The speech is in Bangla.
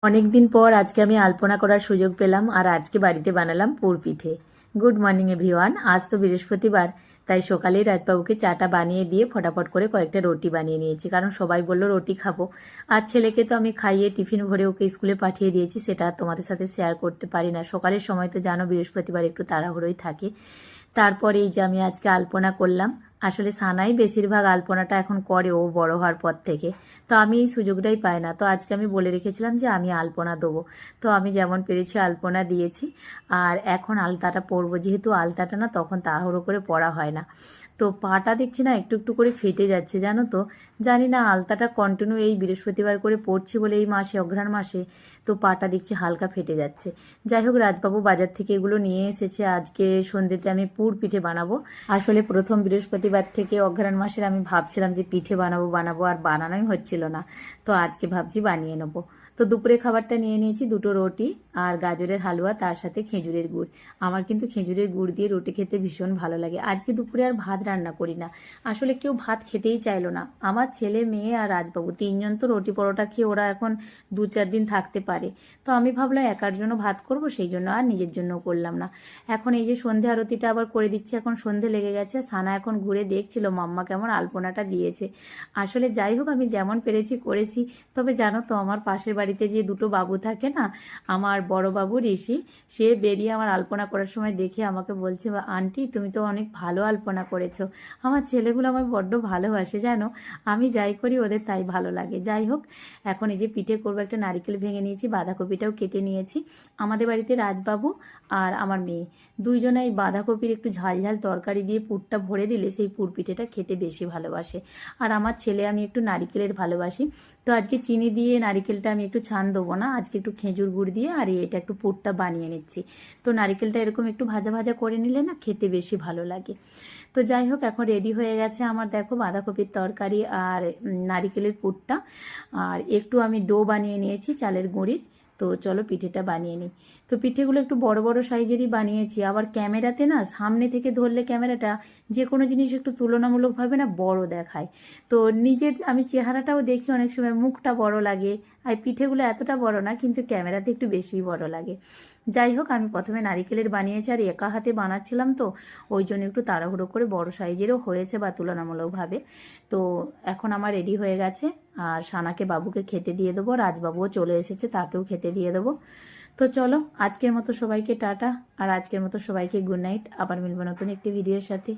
অনেকদিন পর আজকে আমি আলপনা করার সুযোগ পেলাম আর আজকে বাড়িতে বানালাম পুর পিঠে। Good morning everyone. আজ তো বৃহস্পতিবার, তাই সকালেই রাজবাবুকে চাটা বানিয়ে দিয়ে ফটাফট করে কয়েকটা রুটি বানিয়ে নিয়েছি, কারণ সবাই বললো রুটি খাবো। আর ছেলেকে তো আমি খাইয়ে টিফিন ভরে ওকে স্কুলে পাঠিয়ে দিয়েছি, সেটা তোমাদের সাথে শেয়ার করতে পারি না। সকালের সময় তো জানো বৃহস্পতিবার একটু তাড়াহুড়োই থাকে। তারপরে এই যে আমি আজকে আলপনা করলাম। আসলে সানাই বেশিরভাগ আলপনাটা এখন করে, ও বড় হওয়ার পর থেকে। তো আমি এই সুযোগটাই পাই না, তো আজকে আমি বলে রেখেছিলাম যে আমি আলপনা দেবো। তো আমি যেমন পেরেছি আলপনা দিয়েছি। আর এখন আলতাটা পরবো, যেহেতু আলতাটা না তখন তাড়াহুড়ো করে পরা হয় না। তো পাটা দেখছি না একটু একটু করে ফেটে যাচ্ছে, জানো তো। জানি না আলতাটা কন্টিনিউ এই বৃহস্পতিবার করে পড়ছি বলে এই মাসে, অঘ্রাণ মাসে, তো পাটা দেখছি হালকা ফেটে যাচ্ছে। যাই হোক, রাজবাবু বাজার থেকে এগুলো নিয়ে এসেছে। আজকে সন্ধ্যেতে আমি পুর পিঠে বানাবো। আসলে প্রথম বৃহস্পতিবার থেকে অঘ্রাণ মাসের আমি ভাবছিলাম যে পিঠে বানাবো বানাবো, আর বানানোই হচ্ছিল না। তো আজকে ভাবছি বানিয়ে নেবো। তো দুপুরে খাবারটা নিয়ে নিয়েছি, দুটো রুটি আর গাজরের হালুয়া, তার সাথে খেজুরের গুড়। আমার কিন্তু খেজুরের গুড় দিয়ে রুটি খেতে ভীষণ ভালো লাগে। আজকে দুপুরে আর ভাত রান্না করি না। আসলে কেউ ভাত খেতেই চাইলো না। আমার ছেলে, মেয়ে আর রাজবাবু তিনজন তো রুটি পরোটা খেয়ে ওরা এখন 2-4 দিন থাকতে পারে। তো আমি ভাবলাম একার জন্য ভাত করব, সেই জন্য আর নিজের জন্য করলাম না। এখন এই যে সন্ধে আরতিটা আবার করে দিচ্ছি, এখন সন্ধে লেগে গেছে। সানা এখন ঘুরে দেখছিল মাম্মা কেমন আলপনাটা দিয়েছে। আসলে যাই হোক, আমি যেমন পেরেছি করেছি। তবে জানো তো, আমার পাশের বাড়িতে যে দুটো বাবু থাকে না, আমার বড় বাবু ঋষি, সে বেরিয়ে আমার আলপনা করার সময় দেখে আমাকে বলছে, আন্টি তুমি তো অনেক ভালো আলপনা করেছো। আমার ছেলেগুলো আমার বড্ড ভালোবাসে জানো। আমি যাই করি ওদের তাই ভালো লাগে। যাই হোক, এখন এই যে পিঠে করবো, একটা নারকেল ভেঙে নিয়েছি, বাঁধাকপিটাও কেটে নিয়েছি। আমাদের বাড়িতে রাজবাবু আর আমার মেয়ে দুইজনে এই বাঁধাকপির একটু ঝাল ঝাল তরকারি দিয়ে পুরটা ভরে দিলে সেই পুর পিঠেটা খেতে বেশি ভালোবাসে। আর আমার ছেলে, আমি একটু নারিকেলের ভালোবাসি। তো আজকে চিনি দিয়ে নারিকেলটা আমি একটু ছান দেবো না, আজকে একটু খেজুর গুড় দিয়ে আর এটা একটু পুরটা বানিয়ে নিচ্ছি। তো নারিকেলটা এরকম একটু ভাজা ভাজা করে নিলে না খেতে বেশি ভালো লাগে। তো যাই হোক, এখন রেডি হয়ে গেছে আমার, দেখো, বাঁধাকপির তরকারি আর নারিকেলের পুরটা। আর একটু আমি ডো বানিয়ে নিয়েছি চালের গুঁড়ির। তো চলো পিঠেটা বানিয়ে নিই। তো পিঠেগুলো একটু বড় বড় সাইজেরই বানিয়েছি। আবার ক্যামেরাতে না, সামনে থেকে ধরলে ক্যামেরাটা যে কোনো জিনিস একটু তুলনামূলকভাবে না বড় দেখায়। তো নিজের আমি চেহারাটাও দেখি অনেক সময়, মুখটা বড় লাগে। আর পিঠেগুলো এতটা বড় না, কিন্তু ক্যামেরাতে একটু বেশিই বড় লাগে। যাই হোক, আমি প্রথমে নারিকেলের বানিয়েছি আর একা হাতে বানাচ্ছিলাম, তো ওই জন্য একটু তাড়াহুড়ো করে বড় সাইজেরও হয়েছে বা তুলনামূলকভাবে। তো এখন আমার রেডি হয়ে গেছে। আর সানাকে, বাবুকে খেতে দিয়ে দেবো। রাজবাবুও চলে এসেছে, তাকেও খেতে দিয়ে দেবো। তো চলো, আজকের মতো সবাইকে টাটা। আর আজকের মতো সবাইকে গুড নাইট। আবার মিলবো নতুন একটি ভিডিওর সাথে।